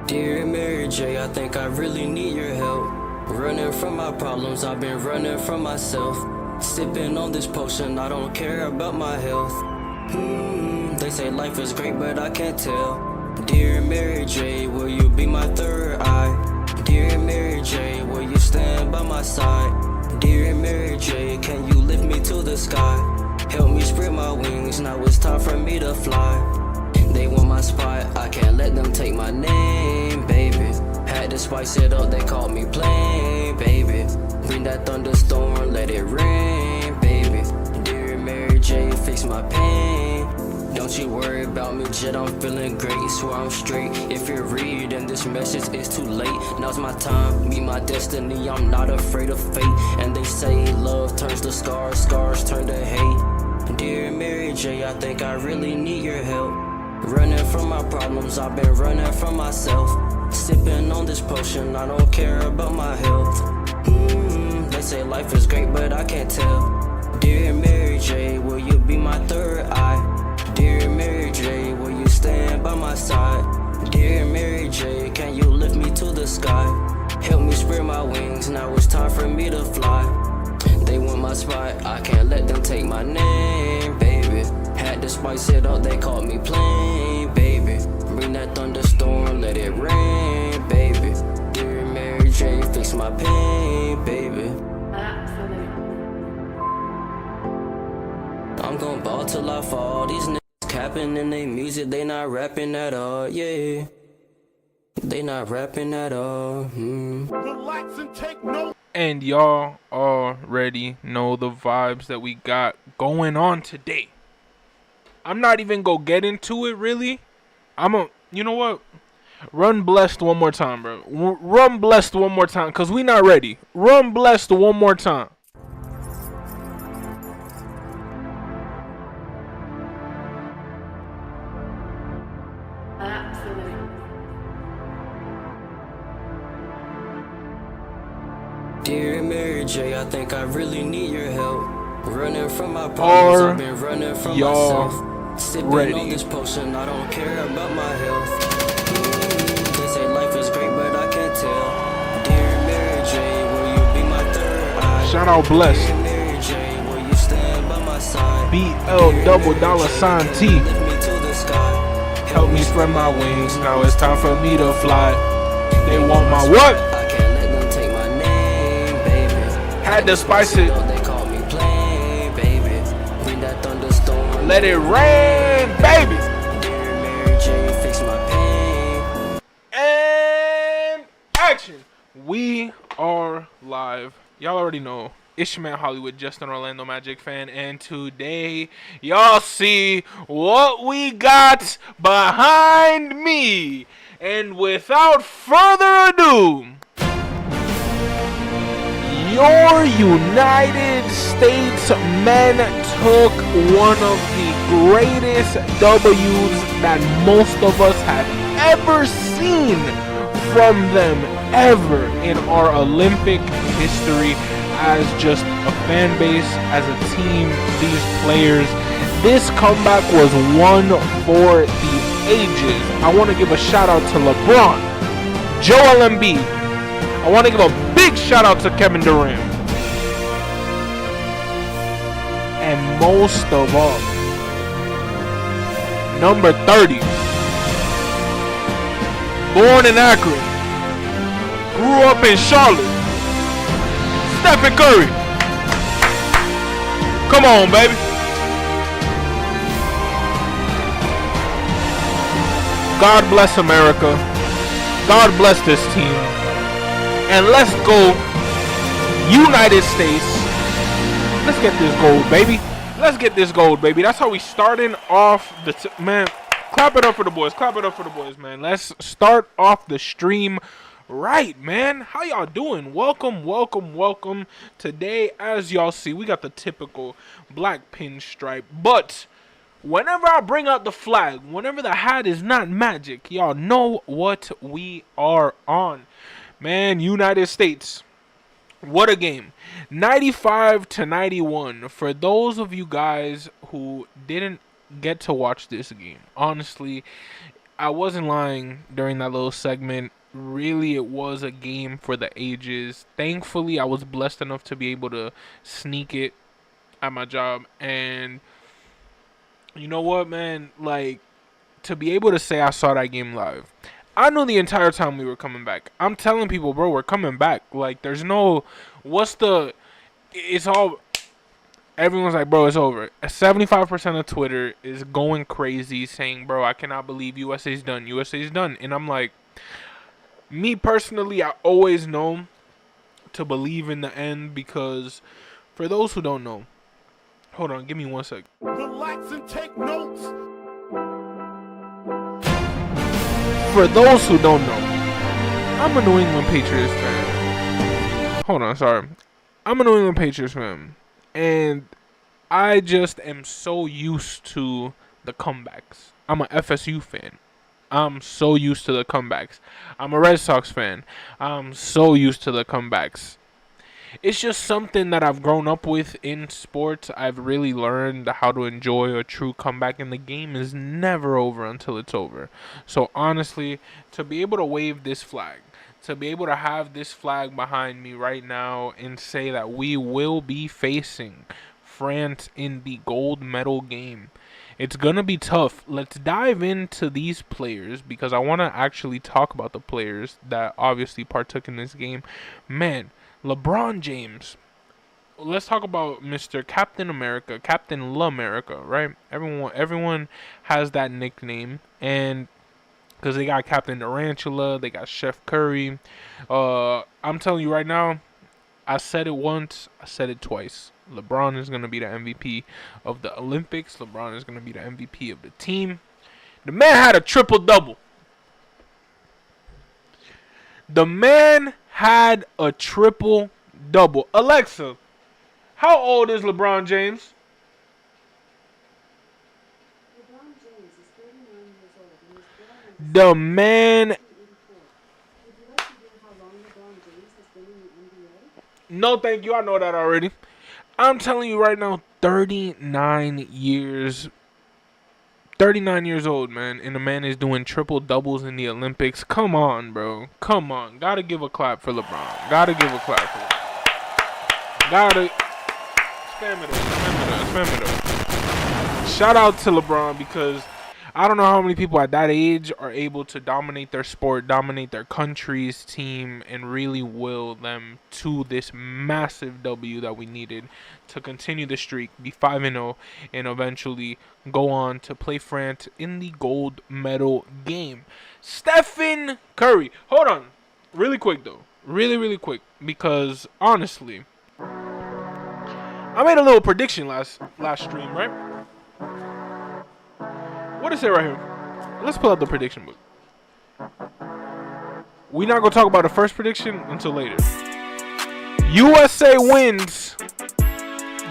Dear Mary J, I think I really need your help. Running from my problems, I've been running from myself. Sipping on this potion, I don't care about my health. They say life is great, but I can't tell. Dear Mary J, will you be my third eye? Dear Mary J, will you stand by my side? Dear Mary J, can you lift me to the sky? Help me spread my wings, now it's time for me to fly. They want my spot, I can't let them take my name, baby. Had to spice it up, they called me plain, baby. Bring that thunderstorm, let it rain, baby. Dear Mary J, fix my pain. Don't you worry about me, Jet, I'm feeling great, swear I'm straight. If you're reading this message, it's too late. Now's my time, meet my destiny, I'm not afraid of fate. And they say love turns to scars, scars turn to hate. Dear Mary J, I think I really need your help. Running from my problems, I've been running from myself. Sipping on this potion, I don't care about my health. They say life is great, but I can't tell. Dear Mary J, will you be my third eye? Dear Mary J, will you stand by my side? Dear Mary J, can you lift me to the sky? Help me spread my wings, now it's time for me to fly. They want my spot, I can't let them take my name, baby. Had to spice it up, they called me plain, baby. Bring that thunderstorm, let it rain, baby. Dear Mary J, fix my pain, baby. I'm gon' ball till I fall. These niggas capping in they music, they not rapping at all, yeah. They not rapping at all. Relax and take note. And y'all already know the vibes that we got going on today. I'm not even gonna get into it really. You know what? Run blessed one more time, bro. Run blessed one more time, cause we not ready. Run blessed one more time. Dear Mary J, I think I really need your help. Running from my problems, I've been running from myself. Sipping on this potion, I don't care about my health. They say life is great, but I can't tell. Dear Mary J, will you be my third eye? Shout out blessed. Dear Mary J, will you stand by my side? BL double dollar sign T. Lift me to the sky. Help me spread my wings, now it's time for me to fly. They want my what? I can't let them take my name, baby. Had to spice it. They call me plain, baby. Bring that thunderstorm, Let it rain, baby. Dear Mary J, fix my pain. And action. We are live. Y'all already know. It's your man Hollywood, just an Orlando Magic fan, and today y'all see what we got behind me. And without further ado, your United States men took one of the greatest W's that most of us have ever seen from them ever in our Olympic history. As just a fan base, as a team, these players, this comeback was one for the ages. I want to give a shout out to LeBron, Joel Embiid. I want to give a big shout out to Kevin Durant. And most of all, number 30, born in Akron, grew up in Charlotte, Stephen Curry. Come on, baby. God bless America. God bless this team. And let's go, United States. Let's get this gold, baby. Let's get this gold, baby. That's how we starting off the man. Clap it up for the boys. Clap it up for the boys, man. Let's start off the stream right, man. How y'all doing? Welcome, welcome, welcome. Today, as y'all see, we got the typical black pinstripe. But whenever I bring out the flag, whenever the hat is not magic, y'all know what we are on. Man, United States. What a game. 95-91. For those of you guys who didn't get to watch this game, honestly, I wasn't lying during that little segment. Really, it was a game for the ages. Thankfully, I was blessed enough to be able to sneak it at my job. And you know what, man? Like, to be able to say I saw that game live. I knew the entire time we were coming back. I'm telling people, bro, we're coming back. Like, there's no, it's all, everyone's like, bro, it's over. 75% of Twitter is going crazy saying, bro, I cannot believe USA's done. USA's done. And I'm like, me personally, I always know to believe in the end because for those who don't know, hold on, give me 1 sec. Relax and take notes. For those who don't know, I'm a New England Patriots fan. Hold on, sorry. I'm a New England Patriots fan. And I just am so used to the comebacks. I'm a FSU fan. I'm so used to the comebacks. I'm a Red Sox fan. I'm so used to the comebacks. It's just something that I've grown up with in sports. I've really learned how to enjoy a true comeback, and the game is never over until it's over. So honestly, to be able to wave this flag, to be able to have this flag behind me right now and say that we will be facing France in the gold medal game, it's going to be tough. Let's dive into these players because I want to actually talk about the players that obviously partook in this game. Man, LeBron James. Let's talk about Mr. Captain America, Captain LaMerica, right? Everyone has that nickname, and because they got Captain Tarantula, they got Chef Curry. I'm telling you right now, I said it once, I said it twice. LeBron is going to be the MVP of the Olympics. LeBron is going to be the MVP of the team. The man had a triple-double. The man had a triple-double. Alexa, how old is LeBron James? LeBron James is 39 years old and was born in The man... 1984. Would you like to hear how long LeBron James has been in the NBA? No, thank you. I know that already. I'm telling you right now, 39 years. 39 years old, man. And the man is doing triple doubles in the Olympics. Come on, bro. Come on. Gotta give a clap for LeBron. Gotta give a clap for him. Gotta. Spam it up. Spam it up. Spam it up. Shout out to LeBron because I don't know how many people at that age are able to dominate their sport, dominate their country's team, and really will them to this massive W that we needed to continue the streak, be 5-0, and eventually go on to play France in the gold medal game. Stephen Curry. Hold on. Really quick, though. Really quick. Because, honestly, I made a little prediction last stream, right? What is it right here? Let's pull out the prediction book. We're not going to talk about the first prediction until later. USA wins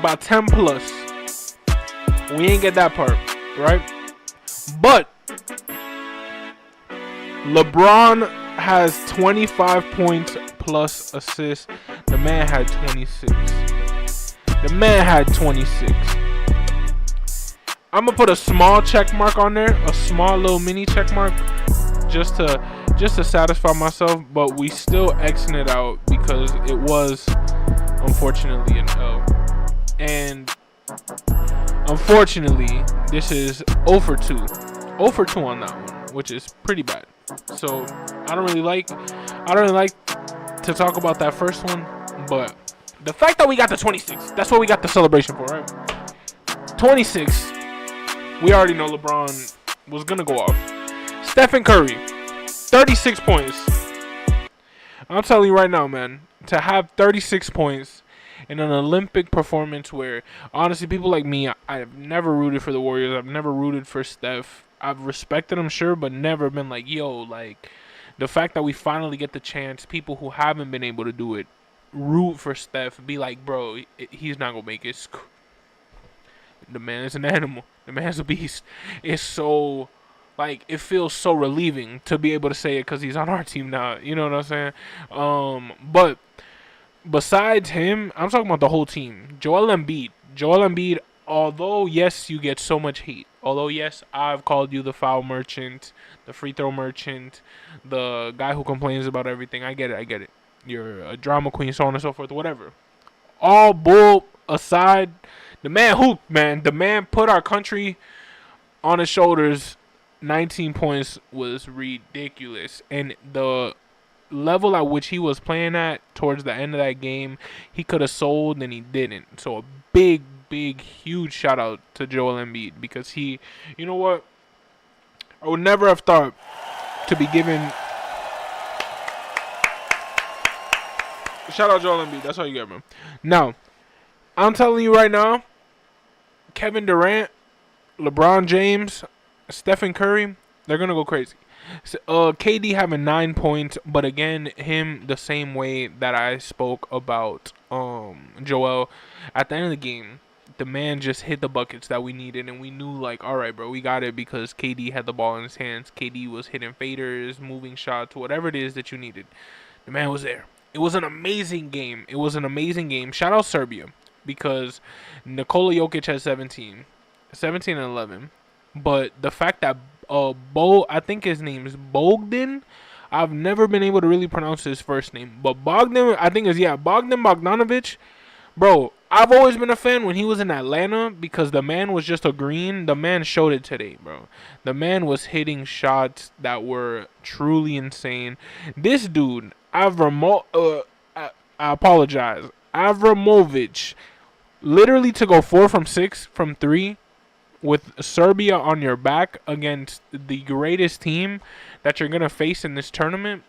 by 10 plus. We ain't get that part, right? But LeBron has 25 points plus assists. The man had 26. The man had 26. I'm gonna put a small check mark on there, a small little mini check mark, just to satisfy myself. But we still Xing it out because it was unfortunately an L. And unfortunately, this is 0 for 2. 0 for 2 on that one, which is pretty bad. So I don't really like to talk about that first one, but the fact that we got the 26, that's what we got the celebration for, right? 26. We already know LeBron was going to go off. Stephen Curry, 36 points. I'm telling you right now, man, to have 36 points in an Olympic performance where, honestly, people like me, I've never rooted for the Warriors. I've never rooted for Steph. I've respected him, sure, but never been like, yo, like, the fact that we finally get the chance, people who haven't been able to do it, root for Steph, be like, bro, he's not going to make it. The man is an animal. The man's a beast. It's so, like, it feels so relieving to be able to say it because he's on our team now. You know what I'm saying? But besides him, I'm talking about the whole team. Joel Embiid, although, yes, you get so much hate. Although, yes, I've called you the foul merchant, the free throw merchant, the guy who complains about everything. I get it. I get it. You're a drama queen, so on and so forth, whatever. All bull aside, the man hooped, man. The man put our country on his shoulders. 19 points was ridiculous. And the level at which he was playing at towards the end of that game, he could have sold and he didn't. So a big, huge shout out to Joel Embiid because he, you know what? I would never have thought to be given. Shout out Joel Embiid. That's all you get, man. Now, I'm telling you right now, Kevin Durant, LeBron James, Stephen Curry, they're going to go crazy. KD having 9 points, but again, him the same way that I spoke about Joel. At the end of the game, the man just hit the buckets that we needed, and we knew, like, all right, bro, we got it because KD had the ball in his hands. KD was hitting faders, moving shots, whatever it is that you needed. The man was there. It was an amazing game. It was an amazing game. Shout out Serbia because Nikola Jokic has 17 and 11. But the fact that I think his name is Bogdan. I've never been able to really pronounce his first name. But Bogdan, I think Bogdan Bogdanovic. Bro, I've always been a fan when he was in Atlanta because the man was just a green. The man showed it today, bro. The man was hitting shots that were truly insane. This dude, I apologize. Avramovic literally to go 4 from 6 from 3 with Serbia on your back against the greatest team that you're going to face in this tournament.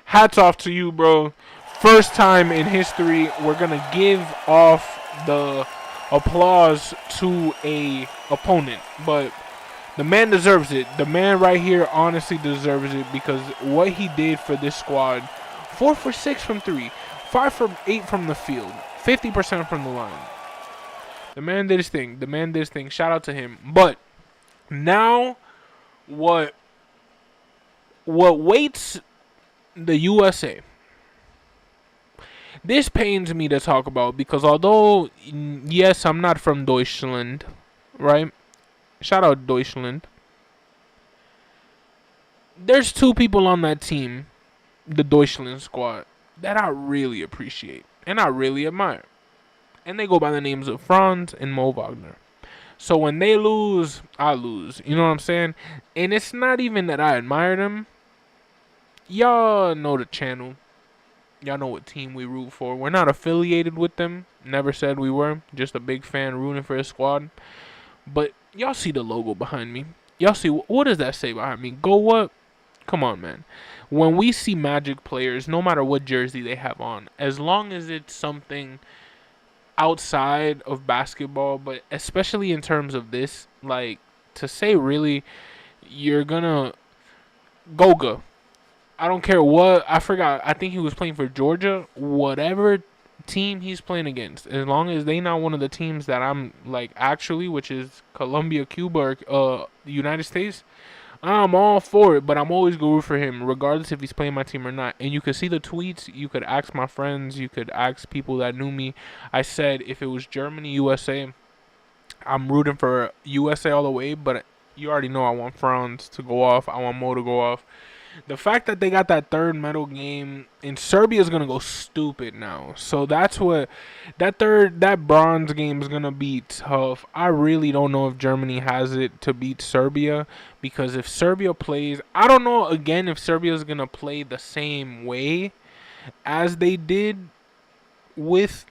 Hats off to you, bro. First time in history we're going to give off the applause to a opponent. But the man deserves it. The man right here honestly deserves it because what he did for this squad, 4 for 6 from 3, 5 for 8 from the field, 50% from the line. The man did his thing. The man did his thing. Shout out to him. But now what waits the USA? This pains me to talk about because although, yes, I'm not from Deutschland, right? Shout out Deutschland. There's 2 people on that team, the Deutschland squad, that I really appreciate and I really admire. And they go by the names of Franz and Mo Wagner. So when they lose, I lose. You know what I'm saying? And it's not even that I admire them. Y'all know the channel. Y'all know what team we root for. We're not affiliated with them. Never said we were. Just a big fan rooting for his squad. But y'all see the logo behind me. Y'all see, what does that say behind me? Go what? Come on, man. When we see Magic players, no matter what jersey they have on, as long as it's something outside of basketball, but especially in terms of this, like, to say really, you're gonna Goga. I don't care what, I forgot, I think he was playing for Georgia, whatever team he's playing against, as long as they not one of the teams that I'm, like, actually, which is Colombia, Cuba, or the United States, I'm all for it, but I'm always going to root for him, regardless if he's playing my team or not. And you could see the tweets. You could ask my friends. You could ask people that knew me. I said if it was Germany, USA, I'm rooting for USA all the way. But you already know I want Franz to go off. I want Mo to go off. The fact that they got that third medal game, and Serbia's going to go stupid now. So that's what, that bronze game is going to be tough. I really don't know if Germany has it to beat Serbia. Because if Serbia plays, I don't know, again, if Serbia is going to play the same way as they did with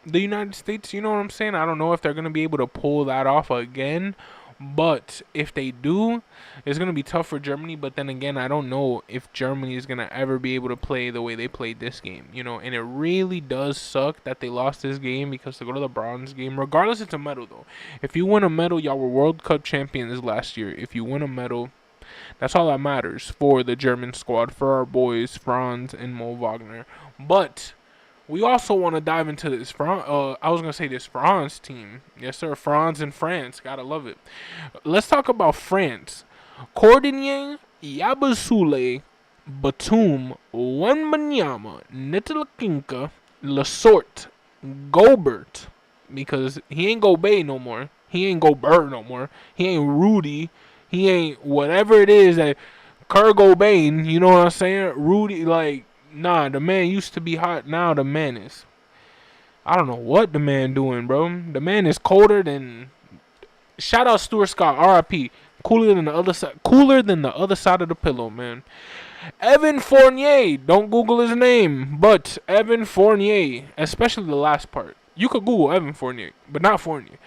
the United States. You know what I'm saying? I don't know if they're going to be able to pull that off again. But if they do, it's going to be tough for Germany. But then again, I don't know if Germany is going to ever be able to play the way they played this game. You know, and it really does suck that they lost this game because to go to the bronze game, regardless it's a medal though. If you win a medal, y'all were World Cup champions last year. If you win a medal, that's all that matters for the German squad, for our boys, Franz and Mo Wagner. But we also want to dive into this this France team. Yes, sir. France and France. Gotta love it. Let's talk about France. Cordinier, Yabusule, Batum, Wembanyama, Nitalakinka, Lasorte, Gobert, because he ain't Gobert no more. He ain't Gobert no more. He ain't Rudy. He ain't whatever it is that Kurt Cobain, you know what I'm saying? Rudy, like, nah, the man used to be hot. Now the man is, I don't know what the man doing, bro. The man is colder than, shout out Stuart Scott, R.I.P. Cooler than the other side, cooler than the other side of the pillow, man. Evan Fournier, don't Google his name, but Evan Fournier, especially the last part. You could Google Evan Fournier, but not Fournier.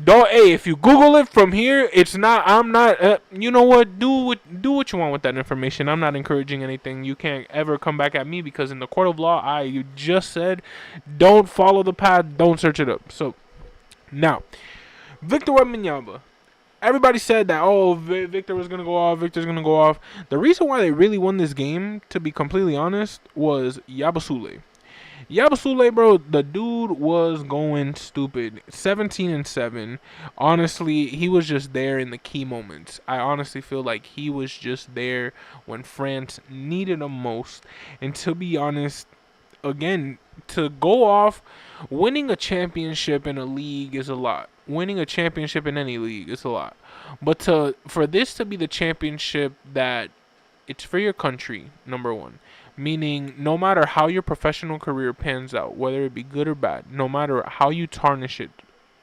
Don't, hey, if you Google it from here, it's not. I'm not. You know what? Do what you want with that information. I'm not encouraging anything. You can't ever come back at me because in the court of law, you just said, don't follow the path. Don't search it up. So now, Victor Wembanyama. Everybody said that, oh, Victor was going to go off, Victor's going to go off. The reason why they really won this game, to be completely honest, was Yabusele. Yabusele, bro, the dude was going stupid. 17-7. Honestly, he was just there in the key moments. I honestly feel like he was just there when France needed him most. And to be honest, again, to go off, winning a championship in a league is a lot. Winning a championship in any league is a lot. But for this to be the championship that it's for your country, number one. Meaning, no matter how your professional career pans out, whether it be good or bad, no matter how you tarnish it,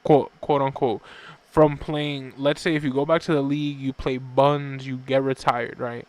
quote unquote, from playing, let's say if you go back to the league, you play buns, you get retired, right?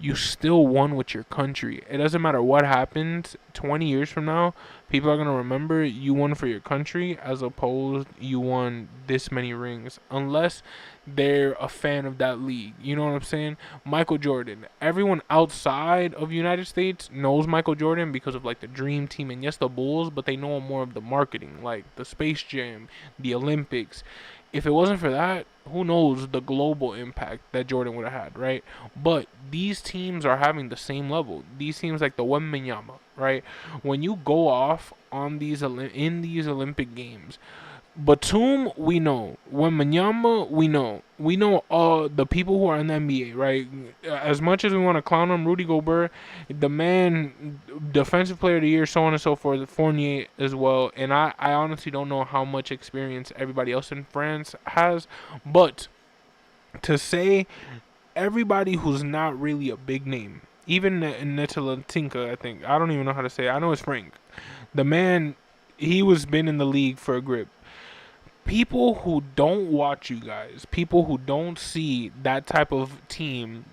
You still won with your country. It doesn't matter what happens 20 years from now, people are going to remember you won for your country as opposed you won this many rings. Unless they're a fan of that league. You know what I'm saying? Michael Jordan. Everyone outside of United States knows Michael Jordan because of like the Dream Team and yes, the Bulls, but they know more of the marketing, like the Space Jam, the Olympics. If it wasn't for that, who knows the global impact that Jordan would have had, right? But these teams are having the same level. These teams like the Wembanyama, right? When you go off on these in these Olympic Games, Batum, we know. Wembanyama, we know. We know the people who are in the NBA, right? As much as we want to clown him, Rudy Gobert, the man, defensive player of the year, so on and so forth, Fournier as well. And I honestly don't know how much experience everybody else in France has. But to say everybody who's not really a big name, even Netalatinka, I think. I don't even know how to say it. I know it's Frank. The man, he was been in the league for a grip. People who don't watch you guys, people who don't see that type of team,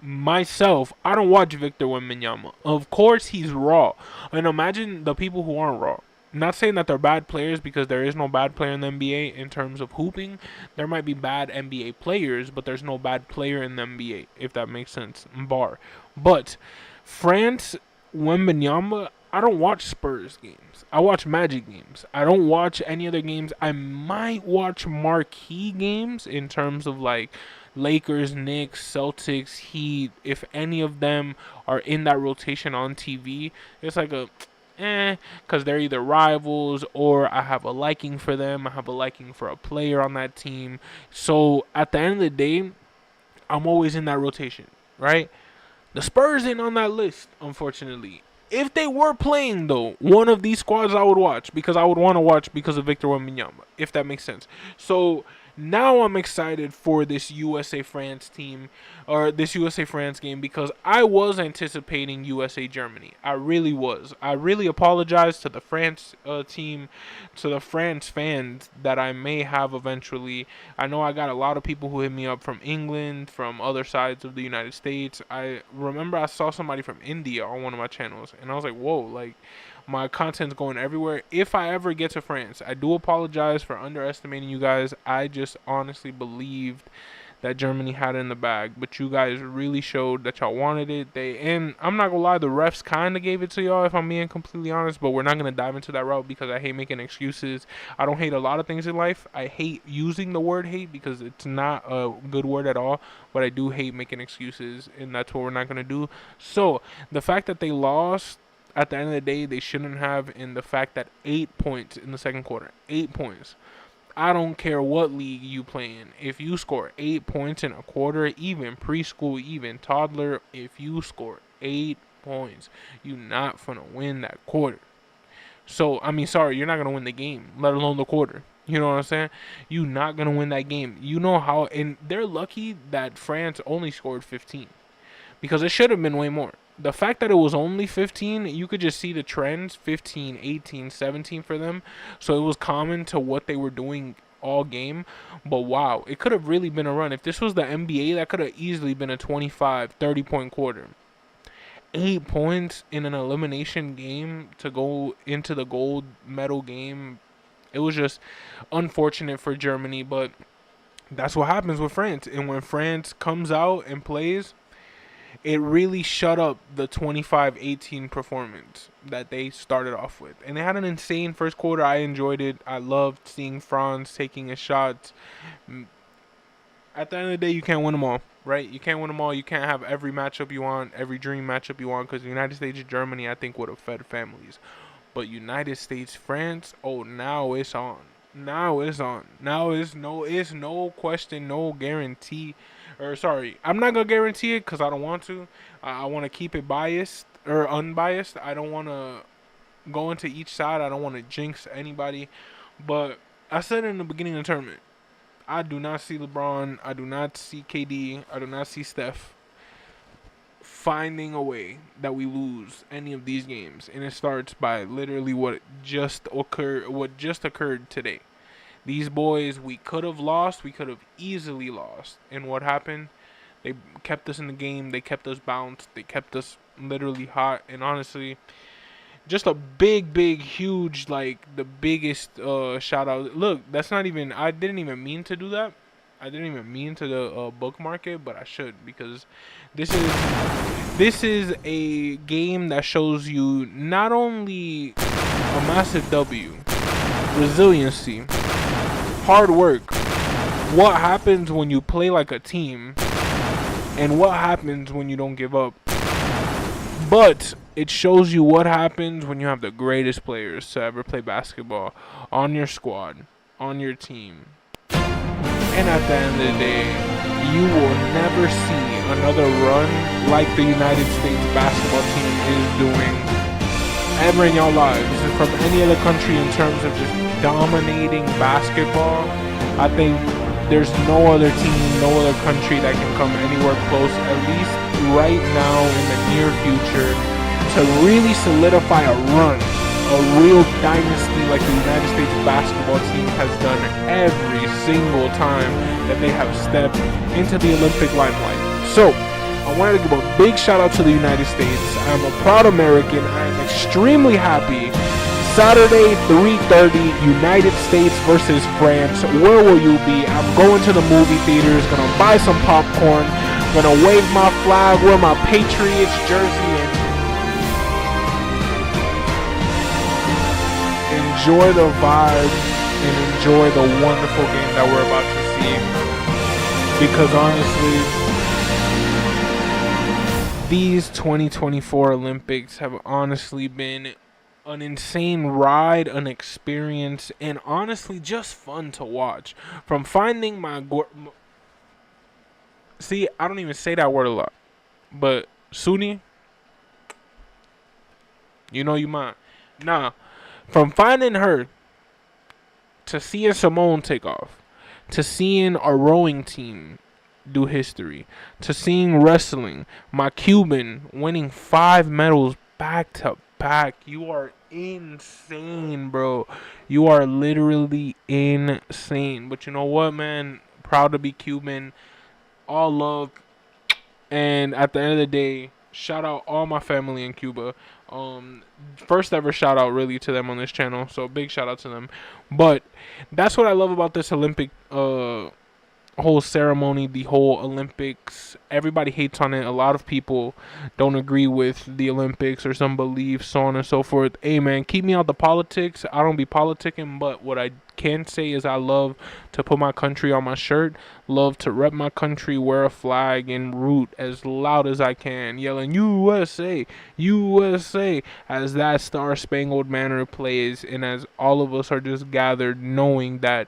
myself, I don't watch Victor Wembanyama. Of course, he's raw. And imagine the people who aren't raw. Not saying that they're bad players because there is no bad player in the NBA in terms of hooping. There might be bad NBA players, but there's no bad player in the NBA, if that makes sense. Bar. But France, Wembanyama, I don't watch Spurs games. I watch Magic games. I don't watch any other games. I might watch marquee games in terms of like Lakers, Knicks, Celtics, Heat. If any of them are in that rotation on TV, it's like a because they're either rivals or I have a liking for them. I have a liking for a player on that team. So at the end of the day, I'm always in that rotation, right? The Spurs ain't on that list, unfortunately. If they were playing, though, one of these squads I would watch because I would want to watch because of Victor Wembanyama, if that makes sense. So now I'm excited for this USA-France team, or this USA-France game, because I was anticipating USA-Germany. I really was. I really apologize to the France team, to the France fans that I may have eventually. I know I got a lot of people who hit me up from England, from other sides of the United States. I remember I saw somebody from India on one of my channels, and I was like, whoa, like, my content's going everywhere. If I ever get to France, I do apologize for underestimating you guys. I just honestly believed that Germany had it in the bag, but you guys really showed that y'all wanted it. And I'm not gonna lie, the refs kind of gave it to y'all, if I'm being completely honest, but we're not gonna dive into that route because I hate making excuses. I don't hate a lot of things in life. I hate using the word hate because it's not a good word at all, but I do hate making excuses, and that's what we're not gonna do. So the fact that they lost, at the end of the day, they shouldn't have, in the fact that 8 points in the second quarter, 8 points. I don't care what league you play in. If you score 8 points in a quarter, even preschool, even toddler, if you score 8 points, you're not finna win that quarter. So, I mean, sorry, you're not gonna win the game, let alone the quarter. You know what I'm saying? You not gonna win that game. You know how, and they're lucky that France only scored 15 because it should have been way more. The fact that it was only 15, you could just see the trends 15, 18, 17 for them. So it was common to what they were doing all game. But wow, it could have really been a run. If this was the NBA, that could have easily been a 25, 30-point quarter. 8 points in an elimination game to go into the gold medal game. It was just unfortunate for Germany, but that's what happens with France. And when France comes out and plays, it really shut up the 25-18 performance that they started off with. And they had an insane first quarter. I enjoyed it. I loved seeing France taking his shots. At the end of the day, you can't win them all, right? You can't win them all. You can't have every matchup you want, every dream matchup you want, because the United States and Germany, I think, would have fed families. But United States, France, oh, now it's on. Now it's on. Now it's no question, no guarantee. Or sorry, I'm not gonna guarantee it because I don't want to. I want to keep it biased or unbiased. I don't want to go into each side. I don't want to jinx anybody. But I said in the beginning of the tournament, I do not see LeBron. I do not see KD. I do not see Steph finding a way that we lose any of these games. And it starts by literally what just occurred today. These boys, we could have lost. We could have easily lost. And what happened? They kept us in the game. They kept us bounced. They kept us literally hot. And honestly, just a big, huge, like the biggest shout out. Look, that's not even, I didn't even mean to do that. I didn't even mean to bookmark it, but I should, because this is a game that shows you not only a massive W, resiliency, hard work, what happens when you play like a team, and what happens when you don't give up. But it shows you what happens when you have the greatest players to ever play basketball on your squad, on your team. And at the end of the day, you will never see another run like the United States basketball team is doing ever in your lives from any other country in terms of just dominating basketball. I think there's no other team, no other country that can come anywhere close, at least right now in the near future, to really solidify a run, a real dynasty like the United States basketball team has done every single time that they have stepped into the Olympic limelight. So, I wanted to give a big shout out to the United States. I'm a proud American. I am extremely happy. Saturday, 3:30, United States versus France. Where will you be? I'm going to the movie theaters, gonna buy some popcorn, gonna wave my flag, wear my Patriots jersey, and enjoy the vibe and enjoy the wonderful game that we're about to see. Because honestly, these 2024 Olympics have honestly been an insane ride, an experience, and honestly just fun to watch. From finding my see, I don't even say that word a lot, but Suni, you know you might. Nah, from finding her to seeing Simone take off, to seeing our rowing team do history, to seeing wrestling, my Cuban winning 5 medals back to back. You are insane, bro. You are literally insane. But you know what, man? Proud to be Cuban. All love. And at the end of the day, shout out all my family in Cuba. First ever shout out really to them on this channel. So big shout out to them. But that's what I love about this Olympic whole ceremony, the whole Olympics. Everybody hates on it. A lot of people don't agree with the Olympics or some beliefs, so on and so forth. Hey man, keep me out the politics. I don't be politicking, but what I can say is I love to put my country on my shirt, love to rep my country, wear a flag, and root as loud as I can, yelling USA, USA, as that Star Spangled Banner plays, and as all of us are just gathered knowing that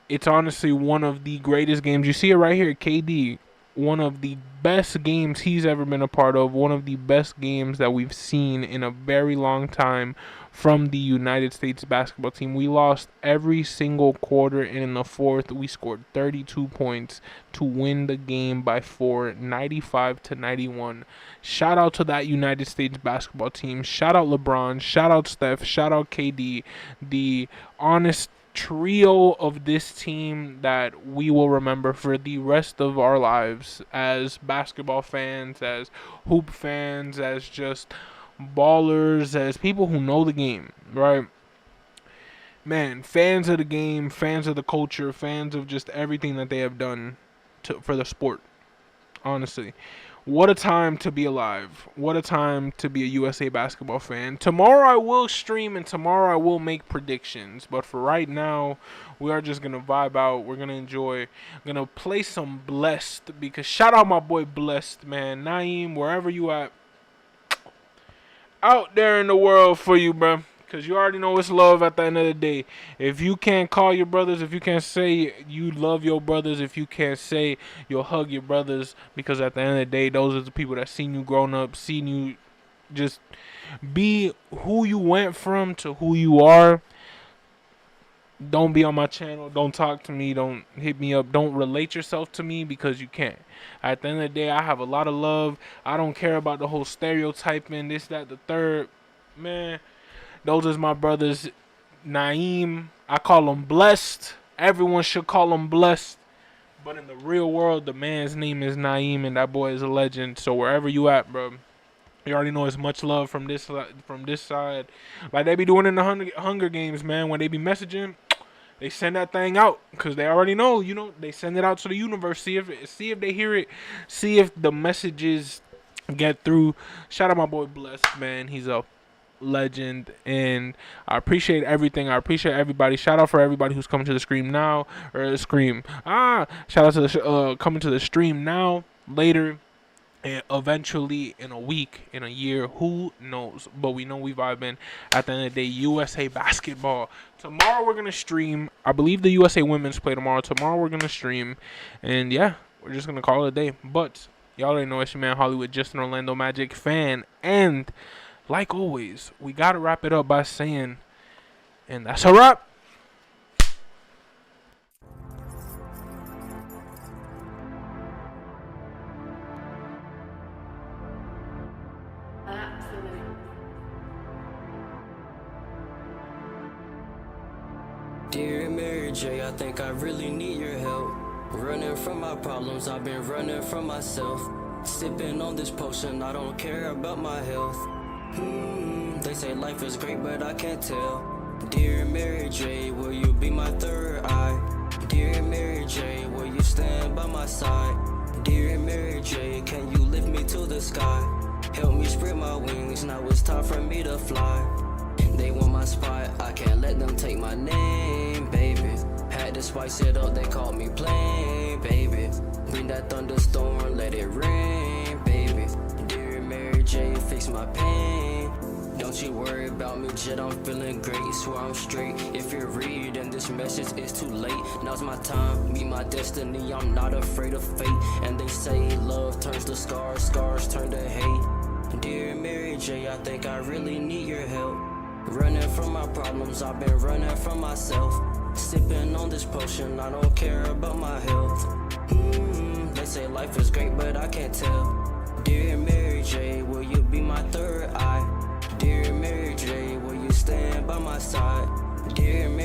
it's honestly one of the greatest games. You see it right here, KD one of the best games he's ever been a part of, one of the best games that we've seen in a very long time from the United States basketball team. We lost every single quarter, and in the fourth, we scored 32 points to win the game by 4, 95-91. Shout out to that United States basketball team. Shout out LeBron. Shout out Steph. Shout out KD. The honest trio of this team that we will remember for the rest of our lives as basketball fans, as hoop fans, as just ballers, as people who know the game, right? Man, fans of the game, fans of the culture, fans of just everything that they have done for the sport. Honestly, what a time to be alive. What a time to be a USA basketball fan. Tomorrow I will stream and tomorrow I will make predictions. But for right now, we are just going to vibe out. We're going to enjoy. I'm going to play some Blessed, because shout out my boy Blessed, man. Naeem, wherever you at. Out there in the world for you, bro. Because you already know it's love at the end of the day. If you can't call your brothers, if you can't say you love your brothers, if you can't say you'll hug your brothers, because at the end of the day, those are the people that seen you grown up, seen you just be who you went from to who you are. Don't be on my channel. Don't talk to me. Don't hit me up. Don't relate yourself to me, because you can't. At the end of the day, I have a lot of love. I don't care about the whole stereotyping, this, that, the third. Man, those is my brothers. Naeem, I call him Blessed. Everyone should call him Blessed. But in the real world, the man's name is Naeem, and that boy is a legend. So wherever you at, bro, you already know it's much love from this side. Like they be doing in the Hunger Games, man. When they be messaging, they send that thing out, because they already know, you know, they send it out to the universe. See if they hear it. See if the messages get through. Shout out my boy Blessed, man. He's a legend, and I appreciate everything. I appreciate everybody. Shout out for everybody who's coming to the stream now, or the stream. Shout out to the coming to the stream now, later, and eventually in a week, in a year, who knows? But we know we vibing. At the end of the day, USA basketball. Tomorrow we're gonna stream. I believe the USA women's play tomorrow. Tomorrow we're gonna stream, and yeah, we're just gonna call it a day. But y'all already know it's your man Hollywood, just an Orlando Magic fan, and like always, we gotta wrap it up by saying, and that's a wrap. Absolutely. Dear Mary J, I think I really need your help. Running from my problems, I've been running from myself. Sipping on this potion, I don't care about my health. They say life is great, but I can't tell. Dear Mary J, will you be my third eye? Dear Mary J, will you stand by my side? Dear Mary J, can you lift me to the sky? Help me spread my wings, now it's time for me to fly. They want my spot, I can't let them take my name, baby. Had to spice it up, they called me plain, baby. Bring that thunderstorm, let it rain, baby. Dear Mary J, fix my pain. Don't you worry about me, Jet, I'm feeling great, swear I'm straight. If you're reading this message, it's too late. Now's my time, meet my destiny, I'm not afraid of fate. And they say love turns to scars, scars turn to hate. Dear Mary J, I think I really need your help. Running from my problems, I've been running from myself. Sipping on this potion, I don't care about my health. They say life is great, but I can't tell. Dear Mary J, will you be my third eye? Dear Mary J, will you stand by my side? Dear Mary